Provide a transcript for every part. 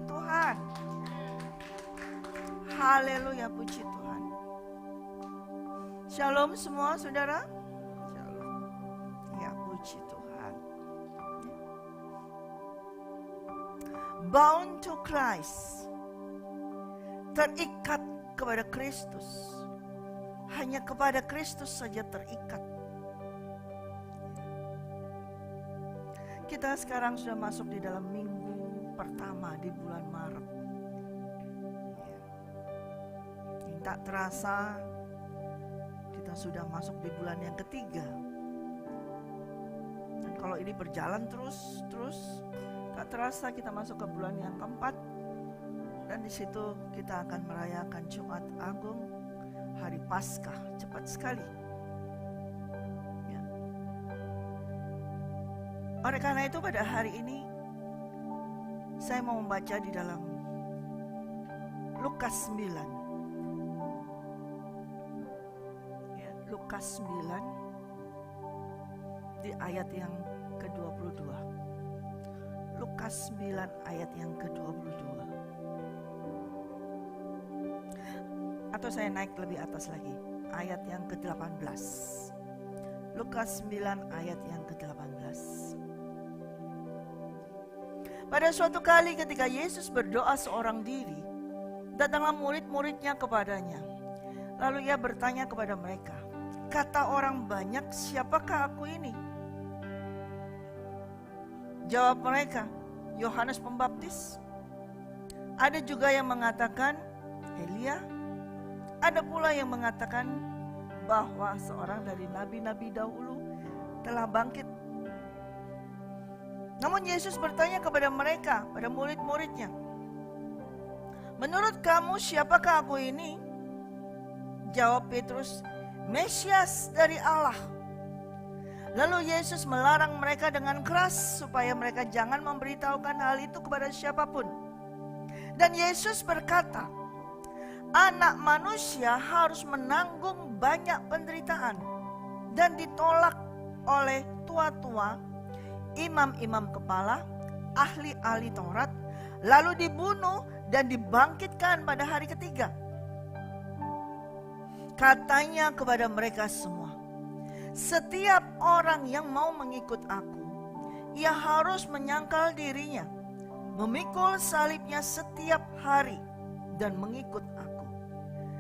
Tuhan. Haleluya, puji Tuhan. Shalom semua saudara. Shalom. Ya, puji Tuhan. Bound to Christ. Terikat kepada Kristus. Hanya kepada Kristus saja terikat. Kita sekarang sudah masuk di dalam minggu pertama di bulan Maret. Tak terasa kita sudah masuk di bulan yang ketiga. Dan kalau ini berjalan terus, tak terasa kita masuk ke bulan yang keempat. Dan di situ kita akan merayakan Jumat Agung, Hari Paskah, cepat sekali. Ya. Oleh karena itu pada hari ini saya mau membaca di dalam Lukas 9. Ya, Lukas 9 di ayat yang ke-22. Lukas 9 ayat yang ke-22. Atau saya naik lebih atas lagi, ayat yang ke-18. Lukas 9 ayat yang ke-18. Pada suatu kali ketika Yesus berdoa seorang diri, datanglah murid-muridnya kepadanya. Lalu ia bertanya kepada mereka, kata orang banyak, siapakah aku ini? Jawab mereka, Yohanes Pembaptis. Ada juga yang mengatakan Elia. Ada pula yang mengatakan bahwa seorang dari nabi-nabi dahulu telah bangkit. Namun Yesus bertanya kepada mereka, pada murid-muridnya, menurut kamu siapakah aku ini? Jawab Petrus, Mesias dari Allah. Lalu Yesus melarang mereka dengan keras supaya mereka jangan memberitahukan hal itu kepada siapapun. Dan Yesus berkata, Anak manusia harus menanggung banyak penderitaan dan ditolak oleh tua-tua, imam-imam kepala, ahli-ahli Taurat, lalu dibunuh dan dibangkitkan pada hari ketiga. Katanya kepada mereka semua, setiap orang yang mau mengikut aku, ia harus menyangkal dirinya, memikul salibnya setiap hari dan mengikut aku.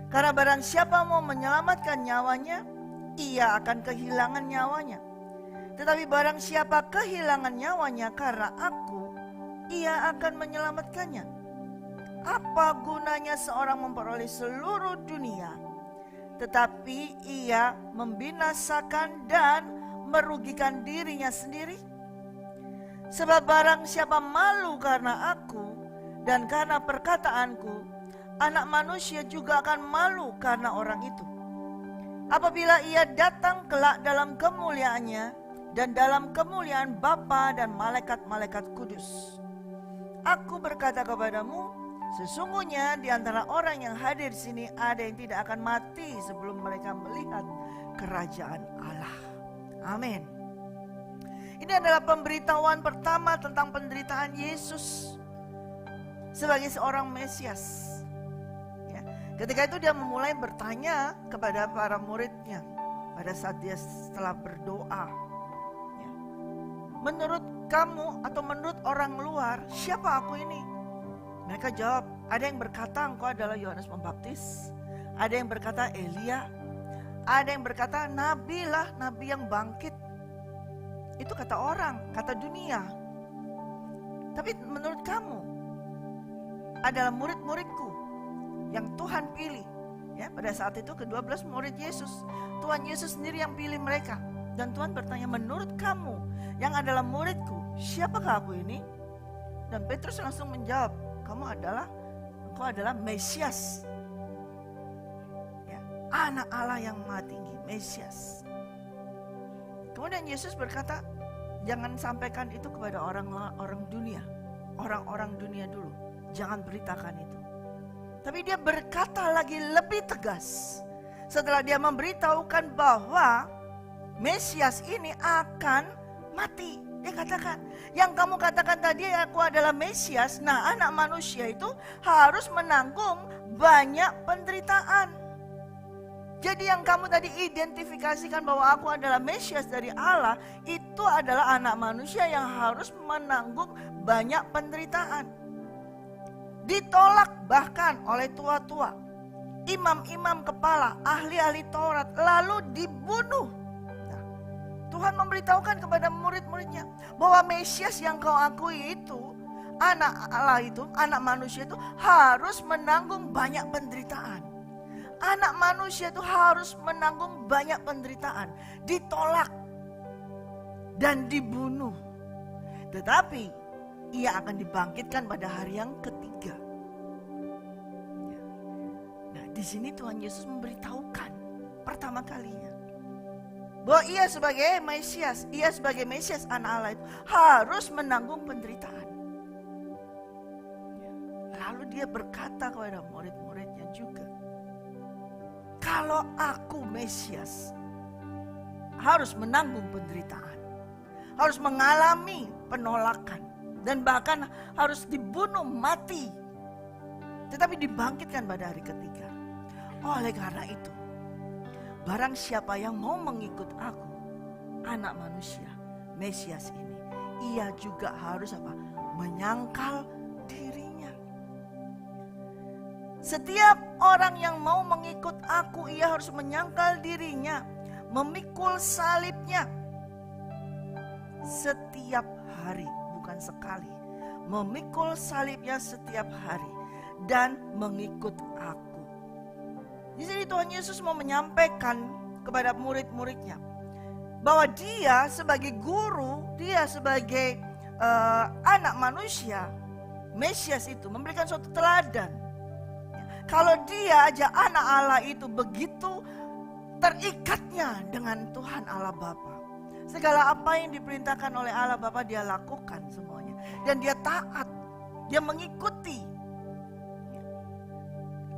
Karena barang siapa mau menyelamatkan nyawanya, ia akan kehilangan nyawanya. Tetapi barang siapa kehilangan nyawanya karena aku, ia akan menyelamatkannya. Apa gunanya seorang memperoleh seluruh dunia, tetapi ia membinasakan dan merugikan dirinya sendiri? Sebab barang siapa malu karena aku dan karena perkataanku, Anak manusia juga akan malu karena orang itu. Apabila ia datang kelak dalam kemuliaannya dan dalam kemuliaan Bapa dan malaikat-malaikat kudus. Aku berkata kepadamu, sesungguhnya di antara orang yang hadir di sini ada yang tidak akan mati sebelum mereka melihat kerajaan Allah. Amin. Ini adalah pemberitahuan pertama tentang penderitaan Yesus sebagai seorang Mesias. Ketika itu dia memulai bertanya kepada para muridnya pada saat dia setelah berdoa. Ya. Menurut kamu atau menurut orang luar, siapa aku ini? Mereka jawab, ada yang berkata engkau adalah Yohanes Pembaptis. Ada yang berkata Elia. Ada yang berkata nabi lah, nabi yang bangkit. Itu kata orang, kata dunia. Tapi menurut kamu adalah murid-muridku yang Tuhan pilih. Ya, pada saat itu ke-12 murid Yesus, Tuhan Yesus sendiri yang pilih mereka. Dan Tuhan bertanya, menurut kamu yang adalah muridku, siapakah aku ini? Dan Petrus langsung menjawab, engkau adalah Mesias. Ya, Anak Allah yang Maha Tinggi, Mesias. Kemudian Yesus berkata, jangan sampaikan itu kepada orang dunia, orang-orang dunia dulu. Jangan beritakan itu. Tapi dia berkata lagi lebih tegas. Setelah dia memberitahukan bahwa Mesias ini akan mati. Dia katakan, yang kamu katakan tadi aku adalah Mesias. Nah, anak manusia itu harus menanggung banyak penderitaan. Jadi yang kamu tadi identifikasikan bahwa aku adalah Mesias dari Allah, itu adalah anak manusia yang harus menanggung banyak penderitaan. Ditolak bahkan oleh tua-tua, imam-imam kepala, ahli-ahli Taurat, lalu dibunuh. Tuhan memberitahukan kepada murid-muridnya bahwa Mesias yang kau akui itu, anak Allah itu, anak manusia itu harus menanggung banyak penderitaan. Anak manusia itu harus menanggung banyak penderitaan, ditolak dan dibunuh. Tetapi ia akan dibangkitkan pada hari yang ketiga. Nah, di sini Tuhan Yesus memberitahukan pertama kalinya bahwa ia sebagai Mesias anak Allah itu harus menanggung penderitaan. Lalu dia berkata kepada murid-muridnya juga, kalau aku Mesias harus menanggung penderitaan, harus mengalami penolakan, dan bahkan harus dibunuh mati, tetapi dibangkitkan pada hari ketiga. Oleh karena itu, barang siapa yang mau mengikut aku, anak manusia, Mesias ini, ia juga harus apa? Menyangkal dirinya. Setiap orang yang mau mengikut aku, ia harus menyangkal dirinya, memikul salibnya setiap hari, bukan sekali. Memikul salibnya setiap hari dan mengikut aku. Di sini Tuhan Yesus mau menyampaikan kepada murid-muridnya bahwa dia sebagai guru, dia sebagai anak manusia, Mesias itu memberikan suatu teladan. Kalau dia aja anak Allah itu begitu terikatnya dengan Tuhan Allah Bapa. Segala apa yang diperintahkan oleh Allah Bapa dia lakukan semuanya. Dan dia taat, dia mengikuti.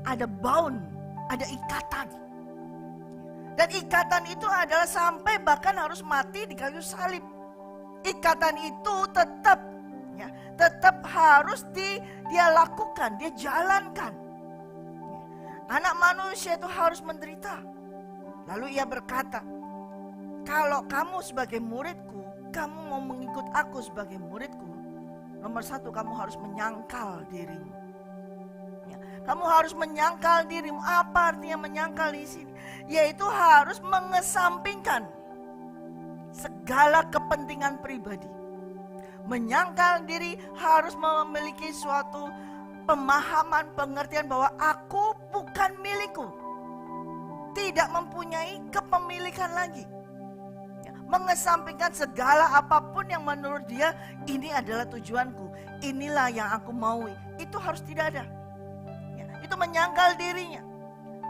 Ada bound, ada ikatan. Dan ikatan itu adalah sampai bahkan harus mati di kayu salib. Ikatan itu tetap harus dia lakukan, dia jalankan. Anak manusia itu harus menderita. Lalu ia berkata, kalau kamu sebagai muridku, kamu mau mengikut aku sebagai muridku, nomor satu kamu harus menyangkal dirimu. Kamu harus menyangkal dirimu. Apa artinya menyangkal di sini? Yaitu harus mengesampingkan segala kepentingan pribadi. Menyangkal diri harus memiliki suatu pemahaman, pengertian bahwa aku bukan milikku. Tidak mempunyai kepemilikan lagi. Mengesampingkan segala apapun yang menurut dia ini adalah tujuanku, inilah yang aku mau. Itu harus tidak ada. Itu menyangkal dirinya,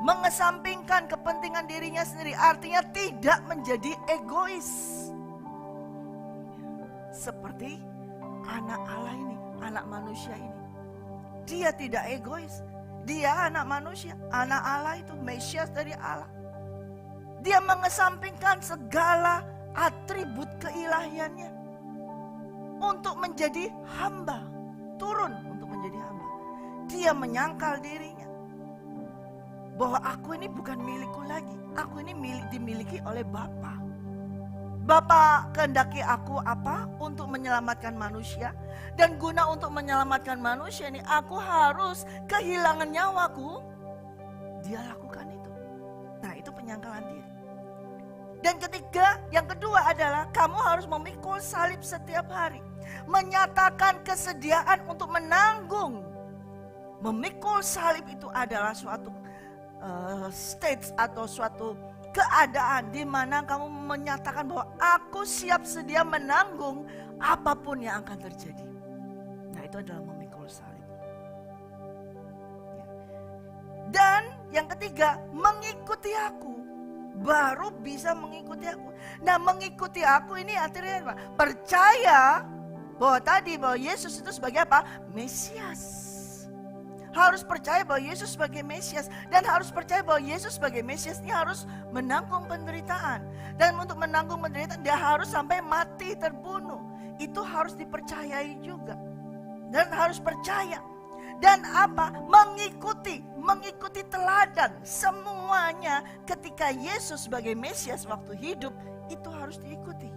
mengesampingkan kepentingan dirinya sendiri, artinya tidak menjadi egois. Seperti anak Allah ini, anak manusia ini. Dia tidak egois. Dia anak manusia, anak Allah itu, Mesias dari Allah. Dia mengesampingkan segala atribut keilahiannya untuk menjadi hamba, turun untuk menjadi hamba. Dia menyangkal dirinya bahwa aku ini bukan milikku lagi, aku ini dimiliki oleh Bapa. Bapa kehendaki aku apa? Untuk menyelamatkan manusia. Dan guna untuk menyelamatkan manusia ini aku harus kehilangan nyawaku. Dia lakukan itu. Nah, itu penyangkalan diri. Dan yang kedua adalah kamu harus memikul salib setiap hari. Menyatakan kesediaan untuk menanggung. Memikul salib itu adalah suatu stage atau suatu keadaan di mana kamu menyatakan bahwa aku siap sedia menanggung apapun yang akan terjadi. Nah, itu adalah memikul salib. Dan yang ketiga, mengikuti aku. Baru bisa mengikuti aku. Nah, mengikuti aku ini artinya apa? Percaya bahwa Yesus itu sebagai apa? Mesias. Harus percaya bahwa Yesus sebagai Mesias. Dan harus percaya bahwa Yesus sebagai Mesias ini harus menanggung penderitaan. Dan untuk menanggung penderitaan dia harus sampai mati terbunuh. itu harus dipercayai juga. Dan harus percaya. Dan apa? Mengikuti teladan. Semuanya ketika Yesus sebagai Mesias waktu hidup, itu harus diikuti.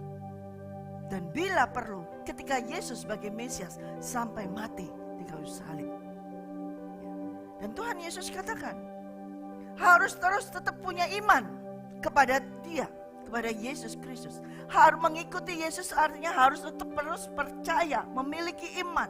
Dan bila perlu, ketika Yesus sebagai Mesias sampai mati di kayu salib. Dan Tuhan Yesus katakan, harus terus tetap punya iman kepada Dia, kepada Yesus Kristus. Harus mengikuti Yesus artinya harus tetap terus percaya, memiliki iman.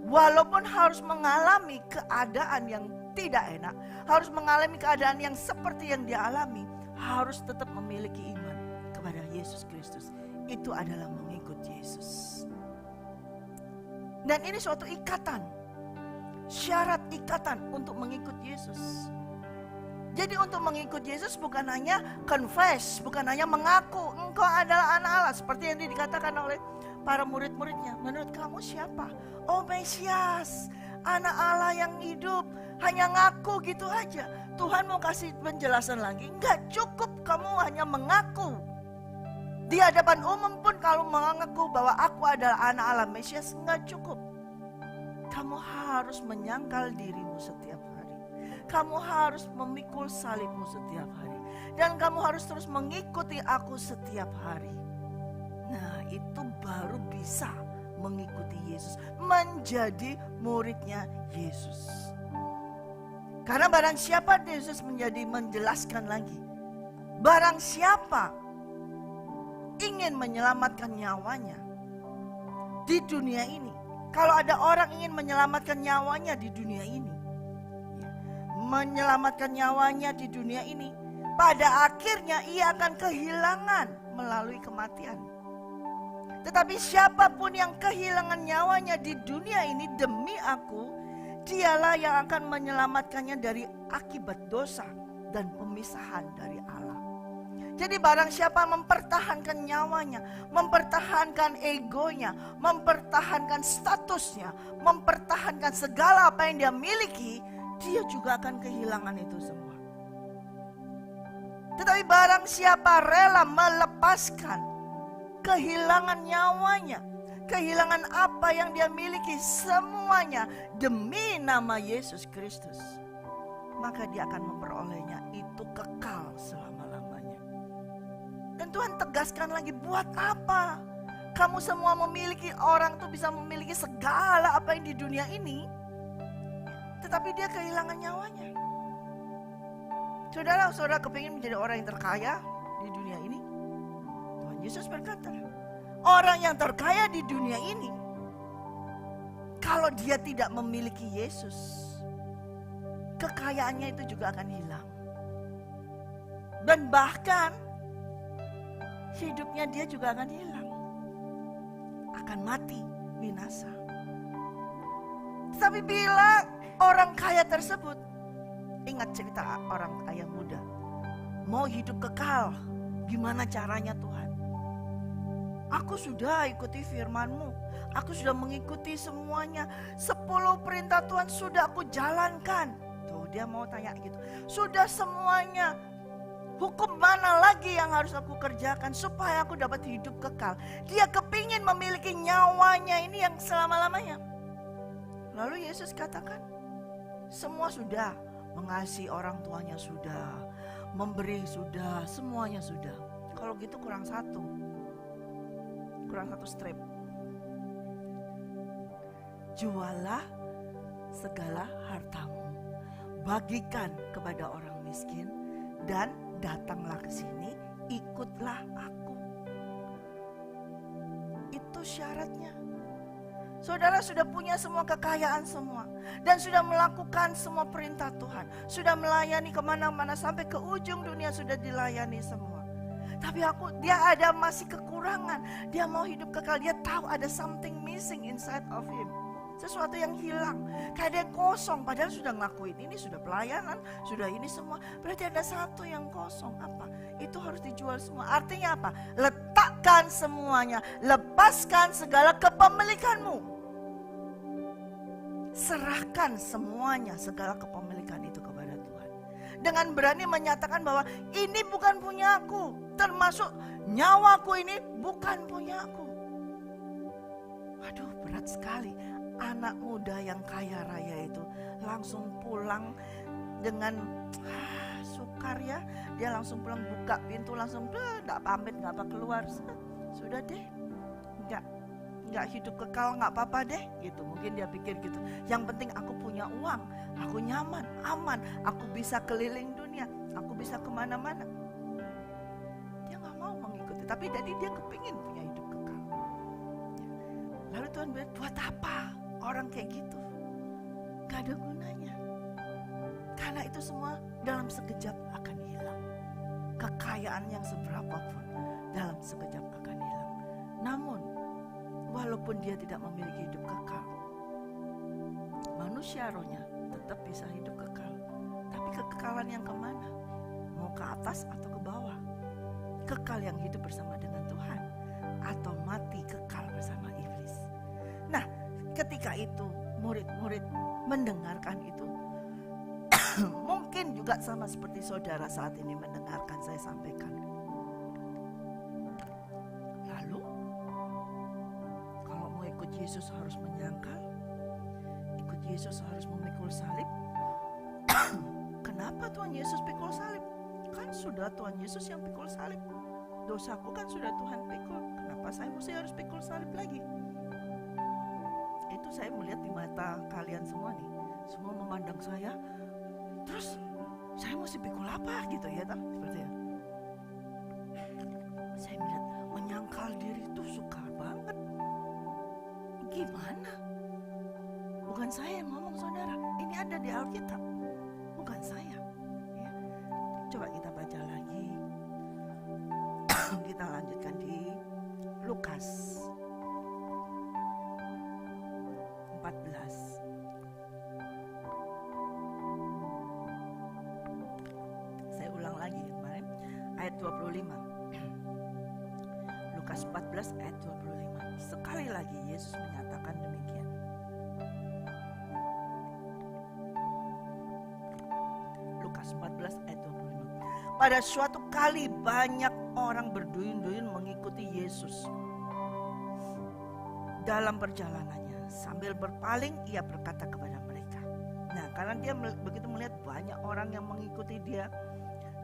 Walaupun harus mengalami keadaan yang tidak enak, harus mengalami keadaan yang seperti yang dia alami, harus tetap memiliki iman kepada Yesus Kristus. Itu adalah mengikut Yesus. Dan ini suatu ikatan, syarat ikatan untuk mengikut Yesus. Jadi untuk mengikut Yesus bukan hanya confess, bukan hanya mengaku engkau adalah anak Allah, seperti yang dikatakan oleh para murid-muridnya. Menurut kamu siapa? Oh, Mesias, anak Allah yang hidup. Hanya ngaku gitu aja. Tuhan mau kasih penjelasan lagi. Enggak cukup kamu hanya mengaku. Di hadapan umum pun kalau mengaku bahwa aku adalah anak Allah Mesias, enggak cukup. Kamu harus menyangkal dirimu setiap hari. Kamu harus memikul salibmu setiap hari. Dan kamu harus terus mengikuti aku setiap hari. Nah, itu baru bisa mengikuti Yesus, menjadi muridnya Yesus. Karena barang siapa, Yesus menjelaskan lagi, barang siapa ingin menyelamatkan nyawanya di dunia ini. Kalau ada orang ingin menyelamatkan nyawanya di dunia ini, menyelamatkan nyawanya di dunia ini, pada akhirnya ia akan kehilangan melalui kematian. Tetapi siapapun yang kehilangan nyawanya di dunia ini demi aku, dialah yang akan menyelamatkannya dari akibat dosa dan pemisahan dari Allah. Jadi barang siapa mempertahankan nyawanya, mempertahankan egonya, mempertahankan statusnya, mempertahankan segala apa yang dia miliki, dia juga akan kehilangan itu semua. Tetapi barang siapa rela melepaskan kehilangan nyawanya, kehilangan apa yang dia miliki semuanya demi nama Yesus Kristus, maka dia akan memperolehnya itu kekal selama-lamanya. Dan Tuhan tegaskan lagi, buat apa kamu semua memiliki, orang tuh bisa memiliki segala apa yang di dunia ini, tetapi dia kehilangan nyawanya. Saudara kepingin menjadi orang yang terkaya di dunia ini? Yesus berkata, orang yang terkaya di dunia ini, kalau dia tidak memiliki Yesus, kekayaannya itu juga akan hilang. Dan bahkan hidupnya dia juga akan hilang, akan mati, binasa. Tetapi bila orang kaya tersebut, ingat cerita orang kaya muda, mau hidup kekal, gimana caranya Tuhan? Aku sudah ikuti firman-Mu. Aku sudah mengikuti semuanya. 10 perintah Tuhan sudah aku jalankan. Tuh dia mau tanya gitu. Sudah semuanya. Hukum mana lagi yang harus aku kerjakan supaya aku dapat hidup kekal? Dia kepingin memiliki nyawanya ini yang selama-lamanya. Lalu Yesus katakan, semua sudah. Mengasihi orang tuanya sudah. Memberi sudah. Semuanya sudah. Kalau gitu kurang satu strip. Jualah segala hartamu, bagikan kepada orang miskin, dan datanglah ke sini, ikutlah aku. Itu syaratnya. Saudara sudah punya semua kekayaan semua, dan sudah melakukan semua perintah Tuhan, sudah melayani kemana-mana sampai ke ujung dunia sudah dilayani semua. Tapi dia ada masih kekurangan. Dia mau hidup kekal. Dia tahu ada something missing inside of him. Sesuatu yang hilang. Kayak dia kosong. Padahal sudah ngelakuin ini, sudah pelayanan, sudah ini semua. Berarti ada satu yang kosong. Apa? Itu harus dijual semua. Artinya apa? Letakkan semuanya. Lepaskan segala kepemilikanmu. Serahkan semuanya, segala kepemilikan itu kepada Tuhan. Dengan berani menyatakan bahwa ini bukan punya aku. Termasuk nyawaku ini bukan punya aku. Waduh, berat sekali. Anak muda yang kaya raya itu langsung pulang dengan sukar ya. Dia langsung pulang, buka pintu langsung, gak pamit, gak apa keluar. Sudah deh, nggak hidup kekal, nggak apa-apa deh gitu. Mungkin dia pikir gitu. Yang penting aku punya uang, aku nyaman, aman, aku bisa keliling dunia, aku bisa kemana-mana. Dia nggak mau mengikuti, tapi jadi dia kepingin punya hidup kekal. Lalu Tuhan bilang, buat apa orang kayak gitu? Gak ada gunanya. Karena itu semua dalam sekejap akan hilang. Kekayaan yang seberapapun dalam sekejap akan hilang. Namun walaupun dia tidak memiliki hidup kekal, manusia rohnya tetap bisa hidup kekal. Tapi kekekalan yang kemana? Mau ke atas atau ke bawah? Kekal yang hidup bersama dengan Tuhan, atau mati kekal bersama iblis? Nah, ketika itu murid-murid mendengarkan itu, mungkin juga sama seperti saudara saat ini mendengarkan saya sampaikan. Lalu kalau mau ikut Yesus harus menyangkal, ikut Yesus harus memikul salib. Kenapa Tuhan Yesus pikul salib? Kan sudah Tuhan Yesus yang pikul salib. Dosaku kan sudah Tuhan pikul. Kenapa saya mesti harus pikul salib lagi? Itu saya melihat di mata kalian semua nih. Semua memandang saya. Terus saya mesti pikul apa gitu ya, seperti ya. Saya melihat menyangkal diri itu sukar banget. Gimana? Bukan saya yang ngomong saudara, ini ada di Alkitab, bukan saya ya. Coba kita baca lagi. Kita lanjutkan di Lukas 14. Saya ulang lagi kemarin, ayat 25. Lukas 14 ayat 25. Sekali lagi Yesus menyatakan demikian. Lukas 14 ayat 25. Pada suatu kali banyak orang berduyun-duyun mengikuti Yesus. Dalam perjalanannya sambil berpaling ia berkata kepada mereka. Nah, karena dia begitu melihat banyak orang yang mengikuti dia,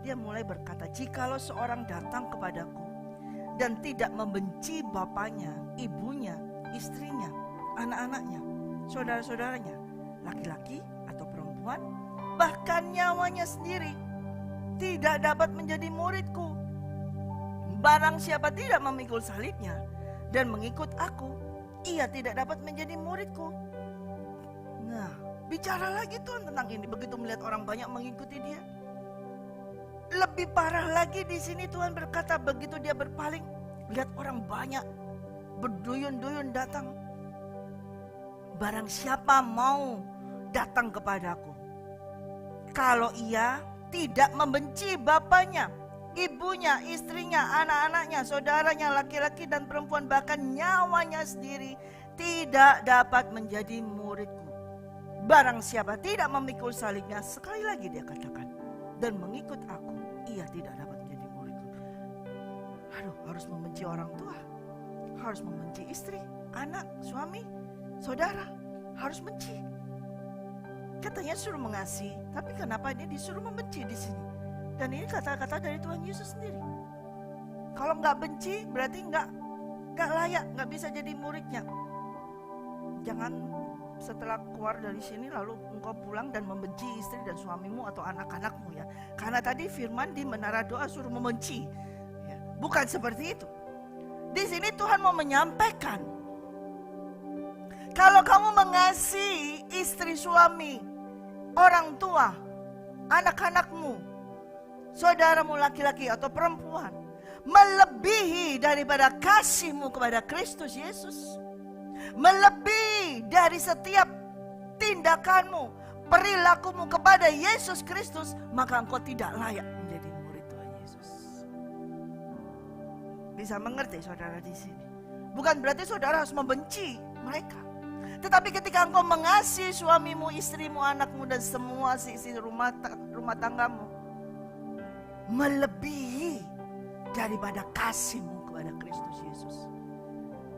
dia mulai berkata, jikalau seorang datang kepadaku dan tidak membenci bapaknya, ibunya, istrinya, anak-anaknya, saudara-saudaranya, laki-laki atau perempuan, bahkan nyawanya sendiri, tidak dapat menjadi muridku. Barang siapa tidak memikul salibnya dan mengikut aku, ia tidak dapat menjadi muridku. Nah, bicara lagi Tuhan tentang ini. Begitu melihat orang banyak mengikuti dia. Lebih parah lagi di sini Tuhan berkata, begitu dia berpaling, lihat orang banyak berduyun-duyun datang. Barang siapa mau datang kepadaku, kalau ia tidak membenci bapaknya, ibunya, istrinya, anak-anaknya, saudaranya, laki-laki dan perempuan, bahkan nyawanya sendiri, tidak dapat menjadi muridku. Barang siapa tidak memikul salibnya, sekali lagi dia katakan, dan mengikut aku, ia tidak dapat menjadi muridku. Aduh, harus membenci orang tua, harus membenci istri, anak, suami, saudara, harus benci. Katanya suruh mengasihi, tapi kenapa dia disuruh membenci di sini? Dan ini kata-kata dari Tuhan Yesus sendiri. Kalau nggak benci berarti nggak layak, nggak bisa jadi muridnya. Jangan setelah keluar dari sini lalu engkau pulang dan membenci istri dan suamimu atau anak-anakmu ya. Karena tadi firman di menara doa suruh membenci. Ya, bukan seperti itu. Di sini Tuhan mau menyampaikan, kalau kamu mengasihi istri, suami, orang tua, anak-anakmu, saudaramu laki-laki atau perempuan, melebihi daripada kasihmu kepada Kristus Yesus, melebihi dari setiap tindakanmu, perilakumu kepada Yesus Kristus, maka engkau tidak layak menjadi murid Tuhan Yesus. Bisa mengerti saudara di sini? Bukan berarti saudara harus membenci mereka. Tetapi ketika engkau mengasihi suamimu, istrimu, anakmu, dan semua sisi rumah tanggamu, melebihi daripada kasihmu kepada Kristus Yesus,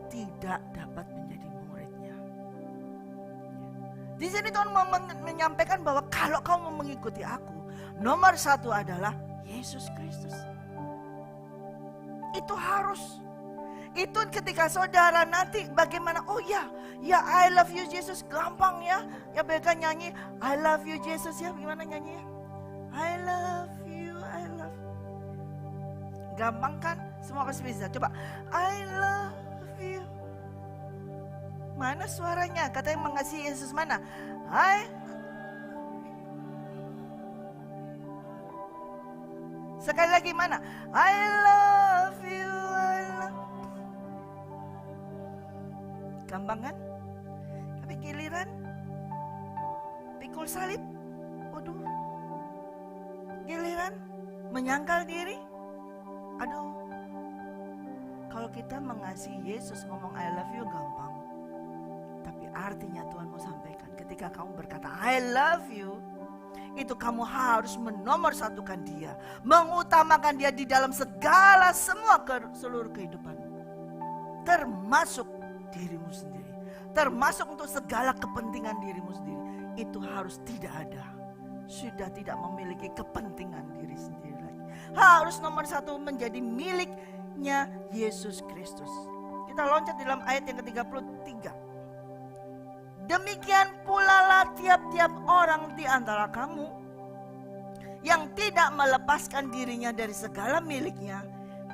tidak dapat menjadi muridnya. Di sini Tuhan mau menyampaikan bahwa kalau kau mau mengikuti aku, nomor satu adalah Yesus Kristus. Itu harus. Itu ketika saudara nanti bagaimana, oh ya I love you Jesus, gampang ya. Ya mereka nyanyi I love you Jesus ya, gimana nyanyi ya? I love you. Gampang kan? Semua pasti bisa. Coba I love you. Mana suaranya? Katanya mengasihi Yesus mana? Sekali lagi mana? I love you. Gampang kan? Tapi giliran pikul salib, waduh. Giliran menyangkal diri, aduh. Kalau kita mengasihi Yesus ngomong I love you gampang. Tapi artinya Tuhan mau sampaikan, ketika kamu berkata I love you, itu kamu harus menomorsatukan dia, mengutamakan dia di dalam segala seluruh kehidupanmu, termasuk dirimu sendiri, termasuk untuk segala kepentingan dirimu sendiri. Itu harus tidak ada, sudah tidak memiliki kepentingan diri sendiri lagi. Harus nomor satu menjadi miliknya Yesus Kristus. Kita loncat di dalam ayat yang ke-33. Demikian pula lah tiap-tiap orang di antara kamu yang tidak melepaskan dirinya dari segala miliknya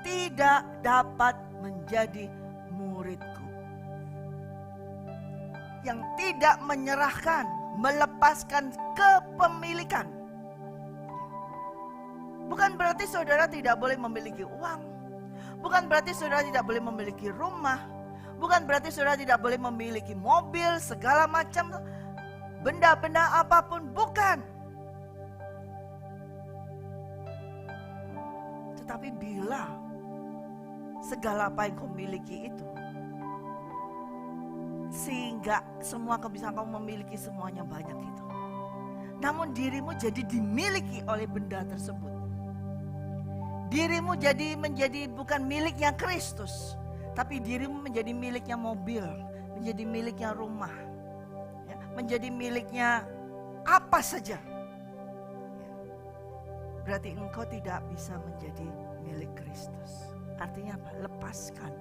tidak dapat menjadi muridku. Yang tidak menyerahkan, melepaskan kepemilikan. Bukan berarti saudara tidak boleh memiliki uang. Bukan berarti saudara tidak boleh memiliki rumah. Bukan berarti saudara tidak boleh memiliki mobil, segala macam benda-benda apapun. Bukan. Tetapi bila segala apa yang kau miliki itu, sehingga semua bisa kamu memiliki semuanya banyak itu, namun dirimu jadi dimiliki oleh benda tersebut. Dirimu menjadi bukan miliknya Kristus, tapi dirimu menjadi miliknya mobil, menjadi miliknya rumah, ya, menjadi miliknya apa saja. Berarti engkau tidak bisa menjadi milik Kristus. Artinya apa? Lepaskan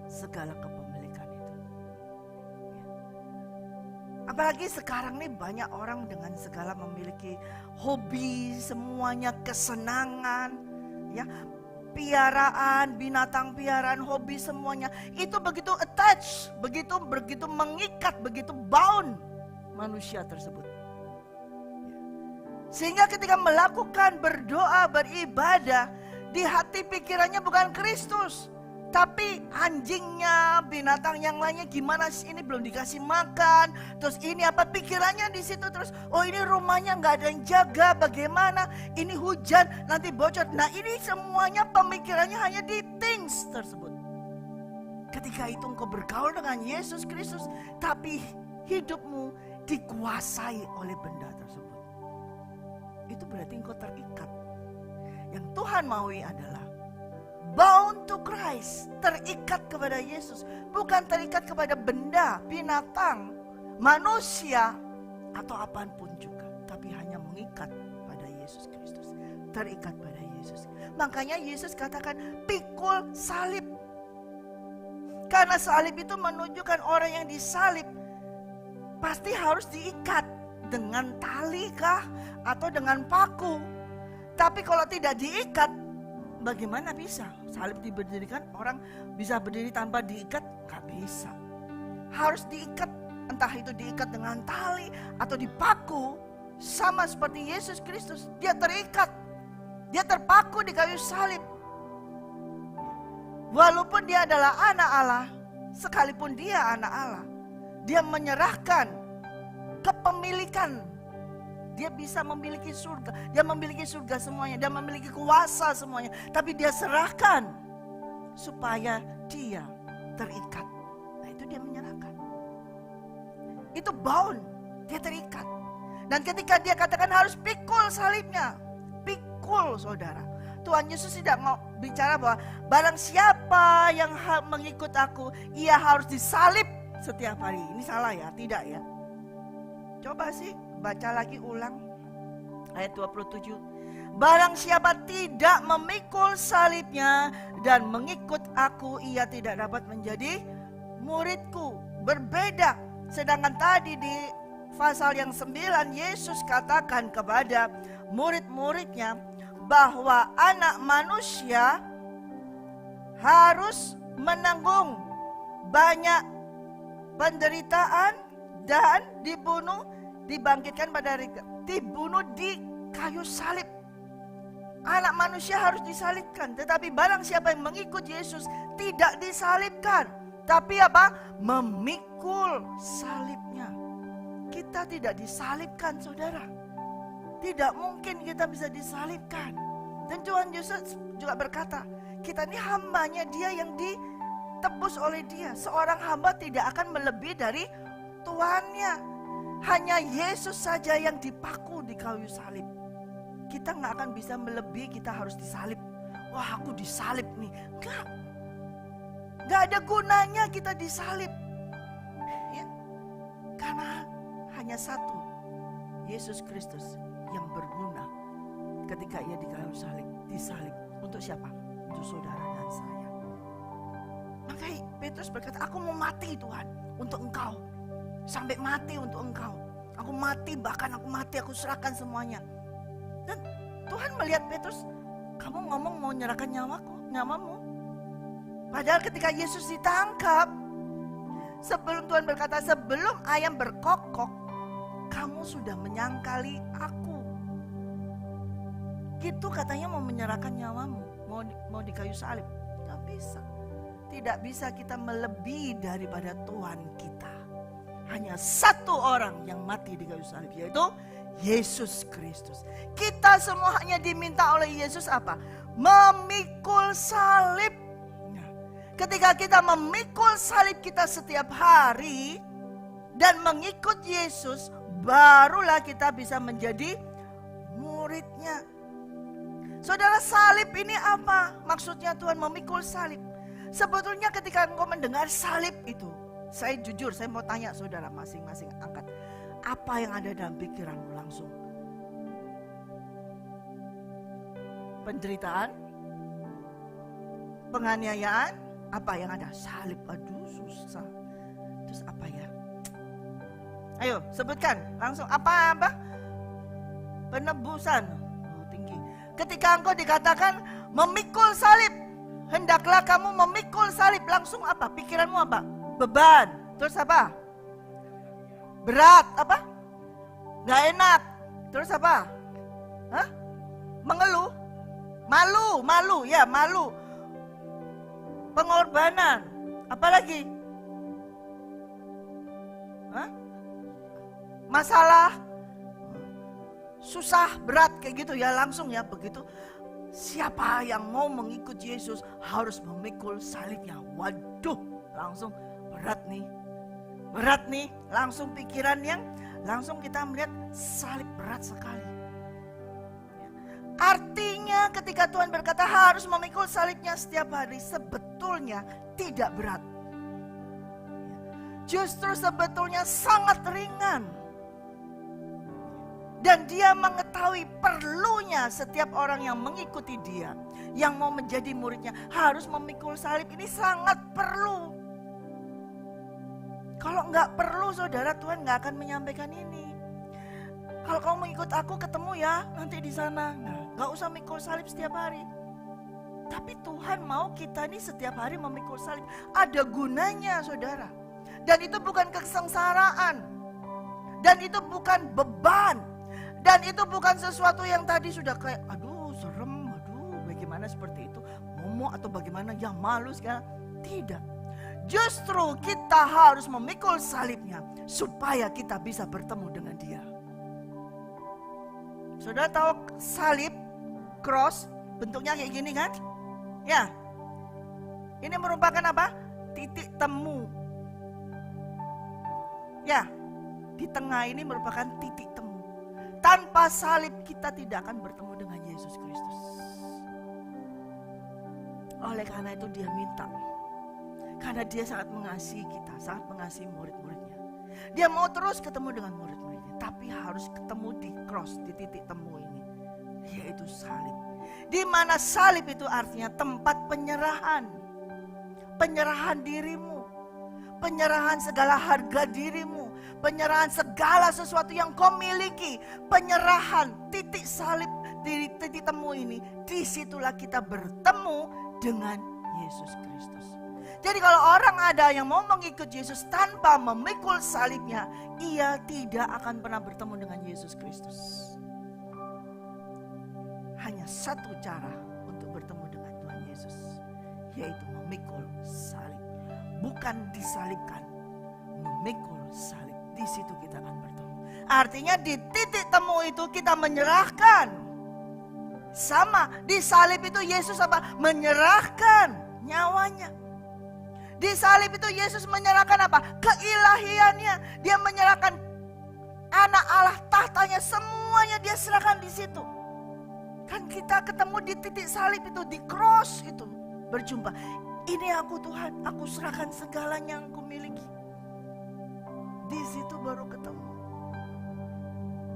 segala kepemilikan itu. Apalagi sekarang nih banyak orang dengan segala memiliki hobi, semuanya kesenangan, ya, piaraan, binatang piaraan, hobi semuanya itu begitu attach, begitu mengikat, begitu bound manusia tersebut. Sehingga ketika melakukan berdoa, beribadah, di hati pikirannya bukan Kristus, tapi anjingnya, binatang yang lainnya, gimana sih ini belum dikasih makan, terus ini apa, pikirannya di situ terus. Oh ini rumahnya nggak ada yang jaga, bagaimana? Ini hujan nanti bocor. Nah ini semuanya pemikirannya hanya di things tersebut. Ketika itu engkau bergaul dengan Yesus Kristus, tapi hidupmu dikuasai oleh benda tersebut, itu berarti engkau terikat. Yang Tuhan maui adalah bound to Christ, terikat kepada Yesus, bukan terikat kepada benda, binatang, manusia, atau apapun juga, tapi hanya mengikat pada Yesus Kristus, terikat pada Yesus. Makanya Yesus katakan pikul salib, karena salib itu menunjukkan orang yang disalib pasti harus diikat dengan tali kah atau dengan paku. Tapi kalau tidak diikat, bagaimana bisa? Salib diberdirikan, orang bisa berdiri tanpa diikat? Gak bisa. Harus diikat, entah itu diikat dengan tali atau dipaku. Sama seperti Yesus Kristus, dia terikat, dia terpaku di kayu salib. Walaupun dia adalah anak Allah, sekalipun dia anak Allah, dia menyerahkan kepemilikan. Dia bisa memiliki surga, dia memiliki surga semuanya, dia memiliki kuasa semuanya, tapi dia serahkan supaya dia terikat. Nah itu dia menyerahkan. Itu bound, dia terikat. Dan ketika dia katakan harus pikul salibnya, pikul saudara. Tuhan Yesus tidak mau bicara bahwa barang siapa yang mengikut aku, ia harus disalib setiap hari. Ini salah ya? Tidak ya? Coba sih baca lagi ulang ayat 27. Barang siapa tidak memikul salibnya dan mengikut aku, ia tidak dapat menjadi muridku. Berbeda. Sedangkan tadi di pasal yang 9 Yesus katakan kepada murid-muridnya bahwa anak manusia harus menanggung banyak penderitaan dan dibunuh, dibangkitkan pada hari dibunuh di kayu salib. Anak manusia harus disalibkan, tetapi barang siapa yang mengikut Yesus tidak disalibkan, tapi apa? Memikul salibnya. Kita tidak disalibkan, saudara. Tidak mungkin kita bisa disalibkan. Dan Tuhan Yesus juga berkata, kita ini hambanya Dia yang ditebus oleh Dia. Seorang hamba tidak akan melebihi dari tuannya. Hanya Yesus saja yang dipaku di kayu salib. Kita gak akan bisa melebihi, kita harus disalib. Wah, aku disalib nih. Enggak. Gak ada gunanya kita disalib. Ya. Karena hanya satu, Yesus Kristus yang berguna ketika ia di kayu salib, disalib. Untuk siapa? Untuk saudara dan saya. Maka Petrus berkata, aku mau mati Tuhan untuk Engkau. Sampai mati untuk Engkau. Aku mati, bahkan aku mati, aku serahkan semuanya. Dan Tuhan melihat Petrus, kamu ngomong mau menyerahkan nyamamu. Padahal ketika Yesus ditangkap, sebelum Tuhan berkata, sebelum ayam berkokok, kamu sudah menyangkali aku. Gitu katanya mau menyerahkan nyawamu, mau di kayu salib. Tidak bisa. Tidak bisa kita melebihi daripada Tuhan kita. Hanya satu orang yang mati di kayu salib, yaitu Yesus Kristus. Kita semua hanya diminta oleh Yesus apa? Memikul salib. Nah, ketika kita memikul salib kita setiap hari dan mengikut Yesus, barulah kita bisa menjadi muridnya. Saudara, salib ini apa? Maksudnya Tuhan memikul salib. Sebetulnya ketika engkau mendengar salib itu, saya jujur, saya mau tanya saudara masing-masing angkat. Apa yang ada dalam pikiranmu langsung? Penderitaan? Penganiayaan? Apa yang ada? Salib, aduh susah. Terus apa ya? Ayo sebutkan langsung apa? Penebusan. Oh, tinggi. Ketika engkau dikatakan memikul salib, hendaklah kamu memikul salib. Langsung apa? Pikiranmu apa? Beban. Terus apa? Berat. Apa? Gak enak. Terus apa? Hah? Mengeluh. Malu. Ya malu. Pengorbanan. Apa lagi? Hah? Masalah. Susah, berat kayak gitu ya, langsung ya begitu. Siapa yang mau mengikut Yesus harus memikul salibnya. Waduh, langsung berat nih, langsung pikiran yang langsung kita melihat salib berat sekali. Artinya ketika Tuhan berkata harus memikul salibnya setiap hari, sebetulnya tidak berat. Justru sebetulnya sangat ringan. Dan dia mengetahui perlunya setiap orang yang mengikuti dia, yang mau menjadi muridnya harus memikul salib. Ini sangat perlu. Kalau nggak perlu saudara, Tuhan nggak akan menyampaikan ini. Kalau kamu mengikut aku ketemu ya nanti di sana, nggak usah mikul salib setiap hari. Tapi Tuhan mau kita nih setiap hari memikul salib. Ada gunanya saudara. Dan itu bukan kesengsaraan. Dan itu bukan beban. Dan itu bukan sesuatu yang tadi sudah kayak aduh serem, aduh bagaimana seperti itu, momok atau bagaimana, ya malu sekarang. Tidak. Justru kita harus memikul salibnya supaya kita bisa bertemu dengan dia. Saudara tahu salib, cross, bentuknya kayak gini kan? Ya. Ini merupakan apa? Titik temu. Ya. Di tengah ini merupakan titik temu. Tanpa salib kita tidak akan bertemu dengan Yesus Kristus. Oleh karena itu dia minta. Karena dia sangat mengasihi kita, sangat mengasihi murid-muridnya. Dia mau terus ketemu dengan murid-muridnya, tapi harus ketemu di cross, di titik temu ini, yaitu salib. Di mana salib itu artinya tempat penyerahan. Penyerahan dirimu, penyerahan segala harga dirimu, penyerahan segala sesuatu yang kau miliki, penyerahan. Titik salib di titik temu ini, disitulah kita bertemu dengan Yesus Kristus. Jadi kalau orang ada yang mau mengikut Yesus tanpa memikul salibnya, ia tidak akan pernah bertemu dengan Yesus Kristus. Hanya satu cara untuk bertemu dengan Tuhan Yesus, yaitu memikul salib. Bukan disalibkan, memikul salib. Di situ kita akan bertemu. Artinya di titik temu itu kita menyerahkan. Sama, di salib itu Yesus apa? Menyerahkan nyawanya. Di salib itu Yesus menyerahkan apa? Keilahiannya. Dia menyerahkan anak Allah, tahtanya, semuanya dia serahkan di situ. Kan kita ketemu di titik salib itu, di cross itu, berjumpa. Ini aku Tuhan, aku serahkan segalanya yang aku miliki. Di situ baru ketemu.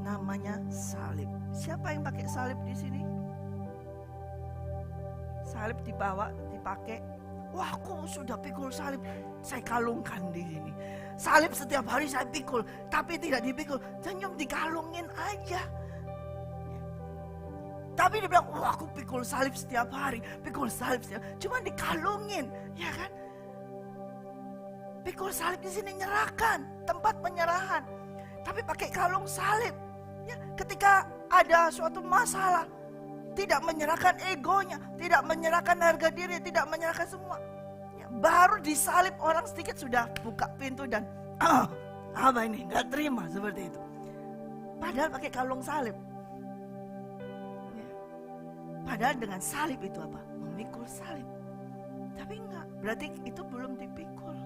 Namanya salib. Siapa yang pakai salib di sini? Salib dibawa, dipakai. Wah, aku sudah pikul salib, saya kalungkan di sini. Salib setiap hari saya pikul, tapi tidak dipikul, senyum dikalungin aja. Tapi dia bilang, wah aku pikul salib setiap hari, pikul salib setiap, cuma dikalungin, ya kan? Pikul salib di sini nyerahkan, tempat penyerahan, tapi pakai kalung salib. Ya, ketika ada suatu masalah, tidak menyerahkan egonya, tidak menyerahkan harga diri, tidak menyerahkan semua. Ya, baru disalib orang sedikit sudah buka pintu dan apa ini, gak terima seperti itu. Padahal pakai kalung salib. Ya. Padahal dengan salib itu apa? Memikul salib. Tapi enggak, berarti itu belum dipikul.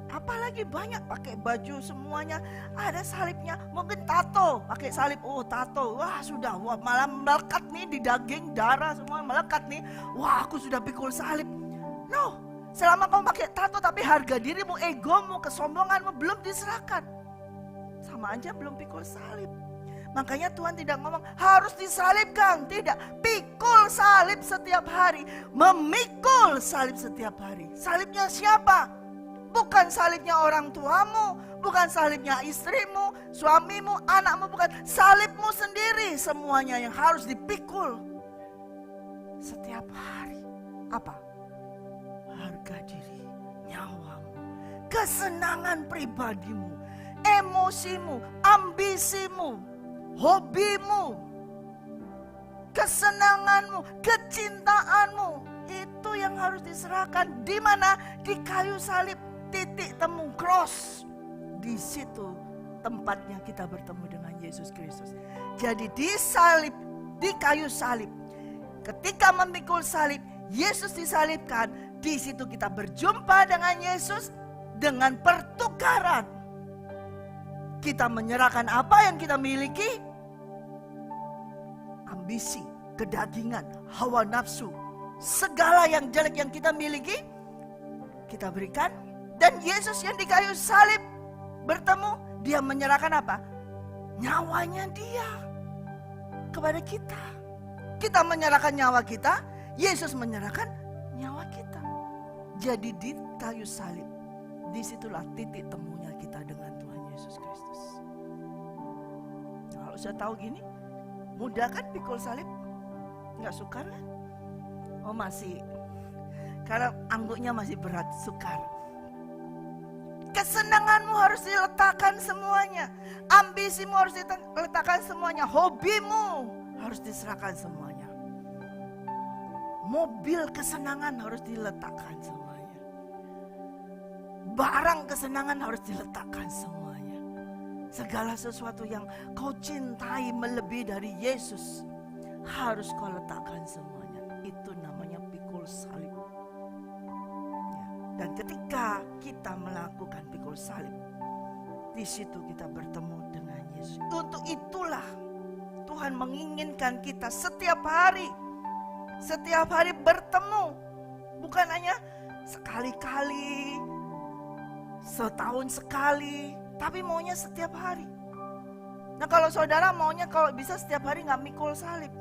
Apalagi banyak pakai baju semuanya ada salibnya, mungkin tato, pakai salib, oh tato, wah sudah, wah malah melekat nih di daging, darah semua melekat nih, wah aku sudah pikul salib. No, selama kamu pakai tato tapi harga dirimu, egomu, kesombonganmu belum diserahkan, sama aja belum pikul salib. Makanya Tuhan tidak ngomong harus disalibkan, tidak, pikul salib setiap hari, memikul salib setiap hari. Salibnya siapa? Bukan salibnya orang tuamu, bukan salibnya istrimu, suamimu, anakmu, bukan. Salibmu sendiri semuanya yang harus dipikul. Setiap hari. Apa? Harga diri, nyawamu, kesenangan pribadimu, emosimu, ambisimu, hobimu, kesenanganmu, kecintaanmu. Itu yang harus diserahkan. Di mana? Di kayu salib. Titik temu cross. Di situ tempatnya kita bertemu dengan Yesus Kristus. Jadi di salib, di kayu salib, ketika memikul salib, Yesus disalibkan. Di situ kita berjumpa dengan Yesus dengan pertukaran. Kita menyerahkan apa yang kita miliki, ambisi, kedagingan, hawa nafsu, segala yang jelek yang kita miliki, kita berikan. Dan Yesus yang di kayu salib bertemu, dia menyerahkan apa? Nyawanya dia kepada kita. Kita menyerahkan nyawa kita, Yesus menyerahkan nyawa kita. Jadi di kayu salib, disitulah titik temunya kita dengan Tuhan Yesus Kristus. Kalau saya tahu gini, mudah kan pikul salib? Enggak sukar kan? Oh masih, karena angguknya masih berat, sukar. Kesenanganmu harus diletakkan semuanya. Ambisimu harus diletakkan semuanya. Hobimu harus diserahkan semuanya. Mobil kesenangan harus diletakkan semuanya. Barang kesenangan harus diletakkan semuanya. Segala sesuatu yang kau cintai melebihi dari Yesus harus kau letakkan semuanya. Itu namanya pikul salib. Dan ketika kita melakukan pikul salib, di situ kita bertemu dengan Yesus. Untuk itulah Tuhan menginginkan kita setiap hari setiap hari bertemu. Bukan hanya sekali-kali, setahun sekali, tapi maunya setiap hari. Nah kalau saudara maunya kalau bisa setiap hari gak mikul salib,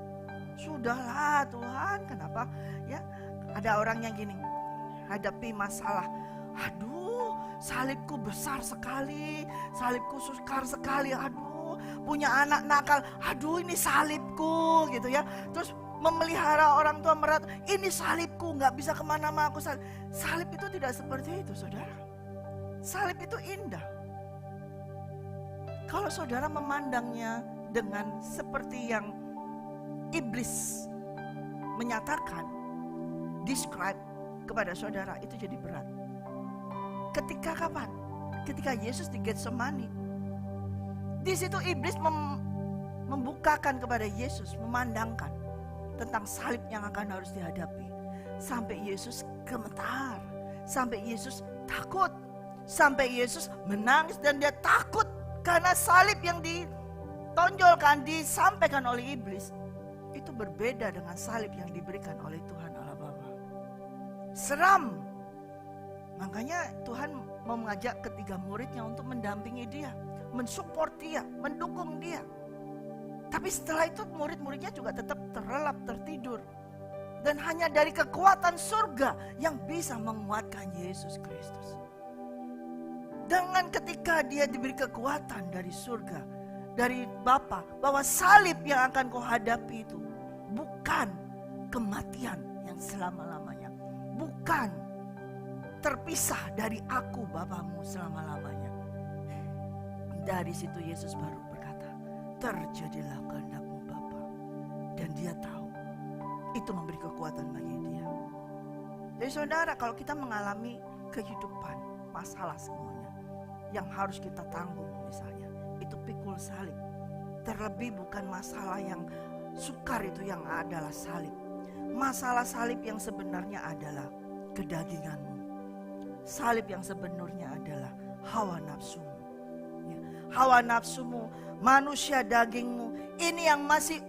sudahlah Tuhan, kenapa ya? Ada orang yang gini, hadapi masalah, aduh salibku besar sekali, salibku sukar sekali, aduh punya anak nakal, aduh ini salibku gitu ya. Terus memelihara orang tua merat, ini salibku, gak bisa kemana-mana aku salib. Salib itu tidak seperti itu saudara. Salib itu indah. Kalau saudara memandangnya dengan seperti yang iblis menyatakan, describe kepada saudara, itu jadi berat. Ketika kapan? Ketika Yesus di Getsemani. Di situ iblis membukakan kepada Yesus, memandangkan tentang salib yang akan harus dihadapi. Sampai Yesus gemetar, sampai Yesus takut, sampai Yesus menangis dan dia takut karena salib yang ditonjolkan, disampaikan oleh iblis itu berbeda dengan salib yang diberikan oleh Tuhan Allah Bapa. Seram. Makanya Tuhan mau mengajak ketiga muridnya untuk mendampingi dia, mensupport dia, mendukung dia. Tapi setelah itu murid-muridnya juga tetap terlelap, tertidur. Dan hanya dari kekuatan surga yang bisa menguatkan Yesus Kristus. Dengan ketika dia diberi kekuatan dari surga, dari Bapa, bahwa salib yang akan kau hadapi itu bukan kematian yang selama-lamanya. Bukan terpisah dari aku Bapamu selama-lamanya. Dari situ Yesus baru berkata, terjadilah kehendak-Mu Bapa. Dan dia tahu itu memberi kekuatan bagi dia. Jadi saudara, kalau kita mengalami kehidupan, masalah semuanya yang harus kita tanggung misalnya, itu pikul salib. Terlebih bukan masalah yang sukar itu yang adalah salib. Masalah salib yang sebenarnya adalah kedaginganmu. Salib yang sebenarnya adalah hawa nafsumu. Ya, hawa nafsumu, manusia dagingmu, ini yang masih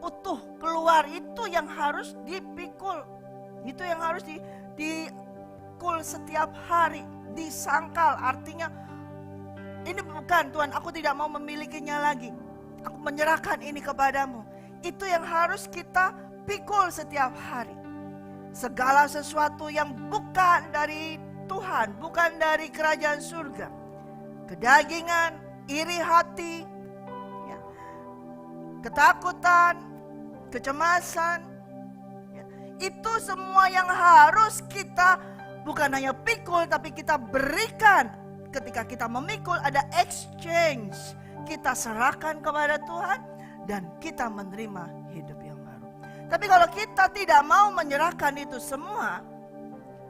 utuh keluar, itu yang harus dipikul. Itu yang harus dipikul setiap hari, disangkal, artinya ini bukan Tuhan, aku tidak mau memilikinya lagi. Aku menyerahkan ini kepadamu. Itu yang harus kita pikul setiap hari. Segala sesuatu yang bukan dari Tuhan, bukan dari kerajaan surga. Kedagingan, iri hati, ya, ketakutan, kecemasan. Ya, itu semua yang harus kita bukan hanya pikul, tapi kita berikan. Ketika kita memikul ada exchange. Kita serahkan kepada Tuhan dan kita menerima hidup yang baru. Tapi kalau kita tidak mau menyerahkan itu semua,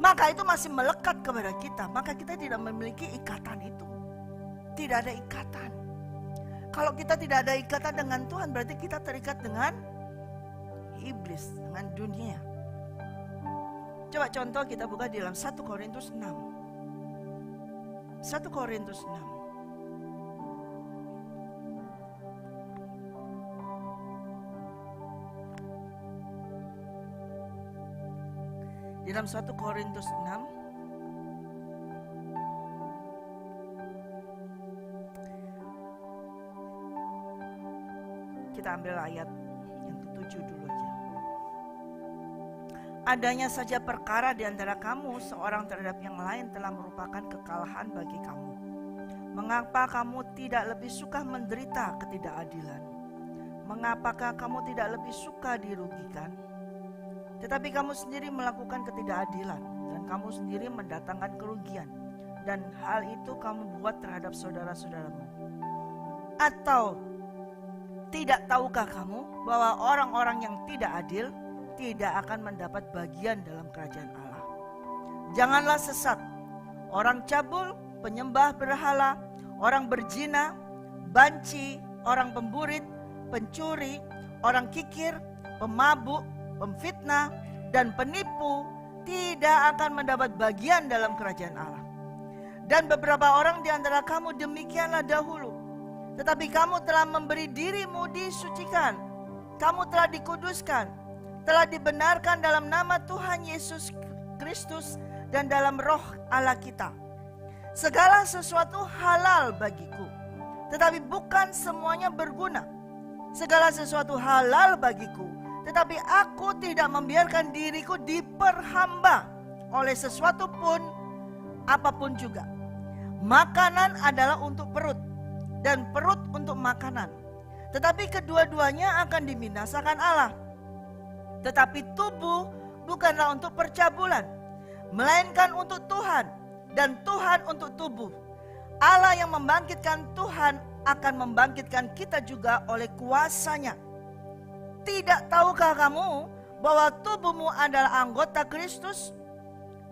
maka itu masih melekat kepada kita. Maka kita tidak memiliki ikatan itu. Tidak ada ikatan. Kalau kita tidak ada ikatan dengan Tuhan, berarti kita terikat dengan iblis, dengan dunia. Coba contoh kita buka di dalam 1 Korintus 6. 1 Korintus 6. Di dalam 1 Korintus 6 kita ambil ayat yang ke-7 dulu aja. Adanya saja perkara di antara kamu seorang terhadap yang lain telah merupakan kekalahan bagi kamu. Mengapa kamu tidak lebih suka menderita ketidakadilan? Mengapakah kamu tidak lebih suka dirugikan? Tetapi kamu sendiri melakukan ketidakadilan dan kamu sendiri mendatangkan kerugian. Dan hal itu kamu buat terhadap saudara-saudaramu. Atau tidak tahukah kamu bahwa orang-orang yang tidak adil tidak akan mendapat bagian dalam kerajaan Allah? Janganlah sesat. Orang cabul, penyembah berhala, orang berzina, banci, orang pemburit, pencuri, orang kikir, pemabuk, pemfitnah, dan penipu tidak akan mendapat bagian dalam kerajaan Allah. Dan beberapa orang di antara kamu demikianlah dahulu. Tetapi kamu telah memberi dirimu disucikan. Kamu telah dikuduskan. telah dibenarkan dalam nama Tuhan Yesus Kristus dan dalam roh Allah kita. Segala sesuatu halal bagiku, tetapi bukan semuanya berguna. Segala sesuatu halal bagiku, tetapi aku tidak membiarkan diriku diperhamba oleh sesuatu pun, apapun juga. Makanan adalah untuk perut, dan perut untuk makanan. Tetapi kedua-duanya akan dibinasakan Allah. Tetapi tubuh bukanlah untuk percabulan, melainkan untuk Tuhan, dan Tuhan untuk tubuh. Allah yang membangkitkan Tuhan akan membangkitkan kita juga oleh kuasa-Nya. Tidak tahukah kamu bahwa tubuhmu adalah anggota Kristus?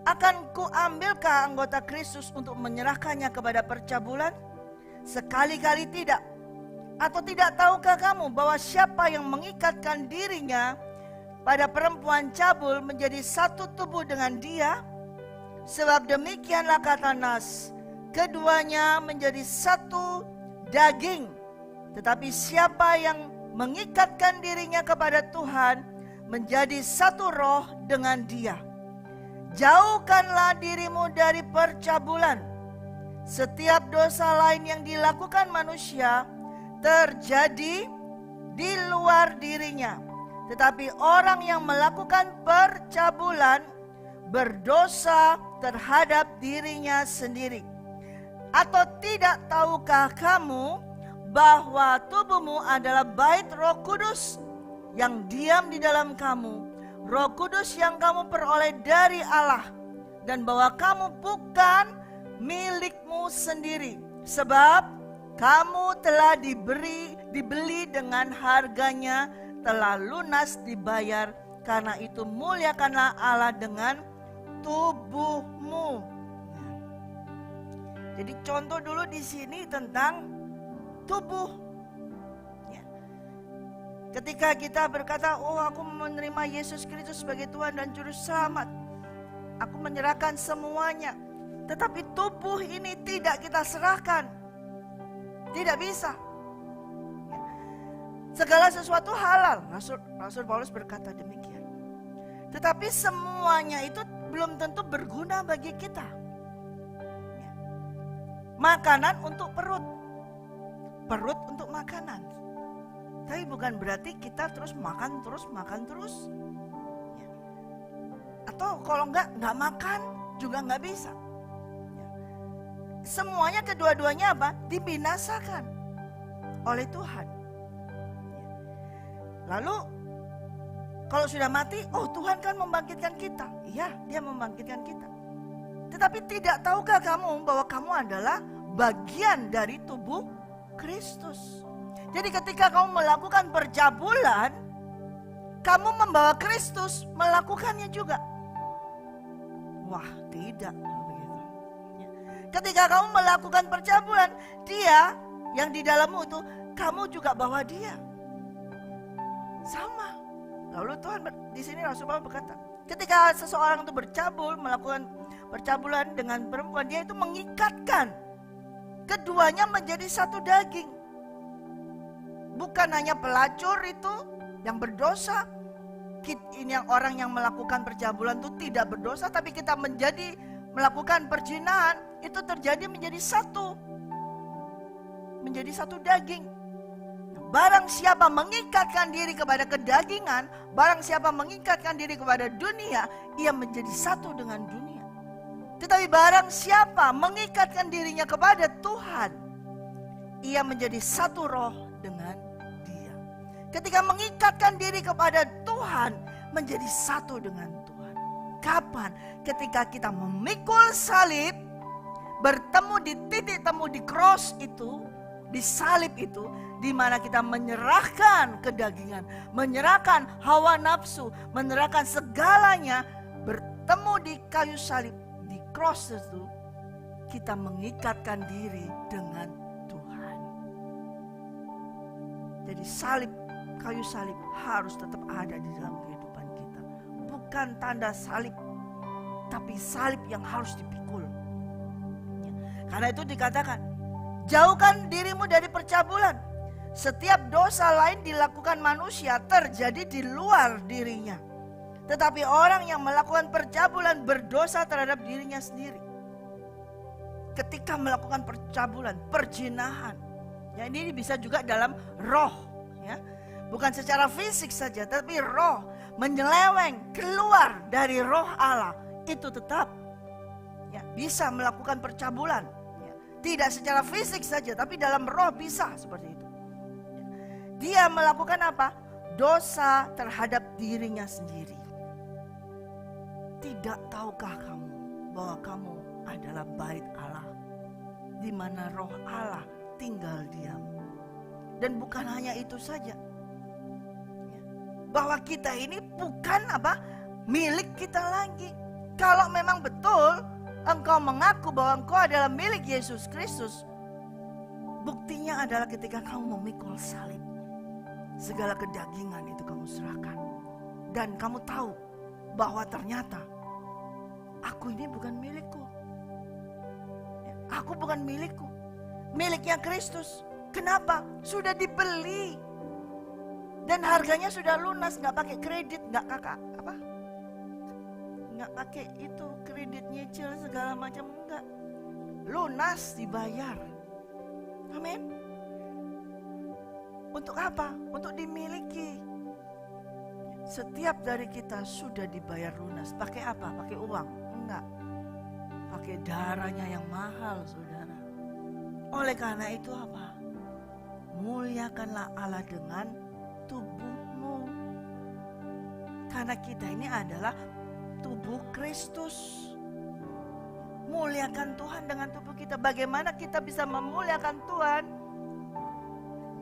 Akan kuambilkah anggota Kristus untuk menyerahkannya kepada percabulan? Sekali-kali tidak. Atau tidak tahukah kamu bahwa siapa yang mengikatkan dirinya pada perempuan cabul menjadi satu tubuh dengan dia? Sebab demikianlah kata Nas, keduanya menjadi satu daging. Tetapi siapa yang mengikatkan dirinya kepada Tuhan menjadi satu roh dengan dia. Jauhkanlah dirimu dari percabulan. Setiap dosa lain yang dilakukan manusia terjadi di luar dirinya. Tetapi orang yang melakukan percabulan berdosa terhadap dirinya sendiri. Atau tidak tahukah kamu bahwa tubuhmu adalah bait Roh Kudus yang diam di dalam kamu, Roh Kudus yang kamu peroleh dari Allah, dan bahwa kamu bukan milikmu sendiri, sebab kamu telah dibeli dengan harganya, telah lunas dibayar. Karena itu muliakanlah Allah dengan tubuhmu. Jadi contoh dulu di sini tentang tubuh. Ketika kita berkata, oh aku menerima Yesus Kristus sebagai Tuhan dan Juru Selamat, aku menyerahkan semuanya. Tetapi tubuh ini tidak kita serahkan. Tidak bisa. Segala sesuatu halal. Rasul Paulus berkata demikian. Tetapi semuanya itu belum tentu berguna bagi kita. Makanan untuk perut. Perut untuk makanan. Tapi bukan berarti kita terus makan terus. Atau kalau enggak makan juga enggak bisa. Semuanya kedua-duanya apa? Dibinasakan oleh Tuhan. Lalu kalau sudah mati, oh Tuhan kan membangkitkan kita. Iya, Dia membangkitkan kita. Tetapi tidak tahukah kamu bahwa kamu adalah bagian dari tubuh Kristus? Jadi ketika kamu melakukan percabulan, kamu membawa Kristus melakukannya juga. Wah, tidak begitu. Ketika kamu melakukan percabulan, Dia yang di dalammu itu, kamu juga bawa Dia. Sama. Lalu Tuhan di sini Rasul Paulus berkata, ketika seseorang itu bercabul, melakukan percabulan dengan perempuan, dia itu mengikatkan keduanya menjadi satu daging. Bukan hanya pelacur itu yang berdosa, ini yang orang yang melakukan percabulan itu tidak berdosa, tapi kita melakukan perzinahan, itu terjadi menjadi satu daging. Barang siapa mengikatkan diri kepada kedagingan, barang siapa mengikatkan diri kepada dunia, ia menjadi satu dengan dunia. Tetapi barang siapa mengikatkan dirinya kepada Tuhan, ia menjadi satu roh dengan Dia. Ketika mengikatkan diri kepada Tuhan, menjadi satu dengan Tuhan. Kapan? Ketika kita memikul salib, bertemu di titik temu di cross itu, di salib itu, di mana kita menyerahkan kedagingan, menyerahkan hawa nafsu, menyerahkan segalanya, bertemu di kayu salib, di cross itu, kita mengikatkan diri dengan Tuhan. Jadi kayu salib harus tetap ada di dalam kehidupan kita. Bukan tanda salib, tapi salib yang harus dipikul. Karena itu dikatakan, jauhkan dirimu dari percabulan. Setiap dosa lain dilakukan manusia terjadi di luar dirinya. Tetapi orang yang melakukan percabulan berdosa terhadap dirinya sendiri. Ketika melakukan percabulan, perzinahan, ya ini bisa juga dalam roh, ya. Bukan secara fisik saja, tapi roh menyeleweng keluar dari roh Allah, itu tetap ya, bisa melakukan percabulan. Ya. Tidak secara fisik saja, tapi dalam roh bisa seperti itu. Dia melakukan apa? Dosa terhadap dirinya sendiri. Tidak tahukah kamu bahwa kamu adalah bait Allah, di mana roh Allah tinggal diam. Dan bukan hanya itu saja, bahwa kita ini bukan apa? Milik kita lagi. Kalau memang betul engkau mengaku bahwa engkau adalah milik Yesus Kristus, buktinya adalah ketika kamu memikul salib. Segala kedagingan itu kamu serahkan. Dan kamu tahu bahwa ternyata aku ini bukan milikku. Aku bukan milikku. Miliknya Kristus. Kenapa? Sudah dibeli. Dan harganya sudah lunas, nggak pakai kredit, nggak pakai itu kredit nyicil segala macam, enggak. Lunas dibayar. Amin. Untuk apa? Untuk dimiliki. Setiap dari kita sudah dibayar lunas. Pakai apa? Pakai uang? Enggak. Pakai darahnya yang mahal, saudara. Oleh karena itu apa? Muliakanlah Allah dengan tubuhmu. Karena kita ini adalah tubuh Kristus. Muliakan Tuhan dengan tubuh kita. Bagaimana kita bisa memuliakan Tuhan?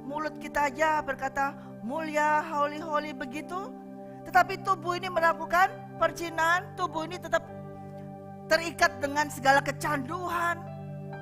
Mulut kita aja berkata mulia, holy, holy begitu. Tetapi tubuh ini melakukan perzinahan. Tubuh ini tetap terikat dengan segala kecanduan.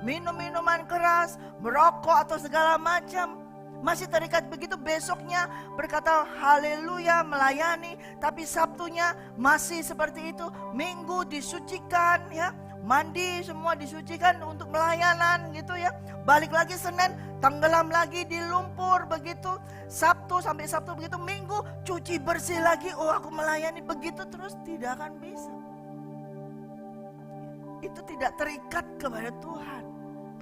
Minum minuman keras, merokok atau segala macam. Masih terikat begitu, besoknya berkata haleluya melayani. Tapi Sabtunya masih seperti itu. Minggu disucikan ya. Mandi semua disucikan untuk melayanan gitu ya. Balik lagi Senin tenggelam lagi di lumpur begitu. Sabtu sampai Sabtu begitu. Minggu cuci bersih lagi. Oh aku melayani begitu terus, tidak akan bisa. Itu tidak terikat kepada Tuhan.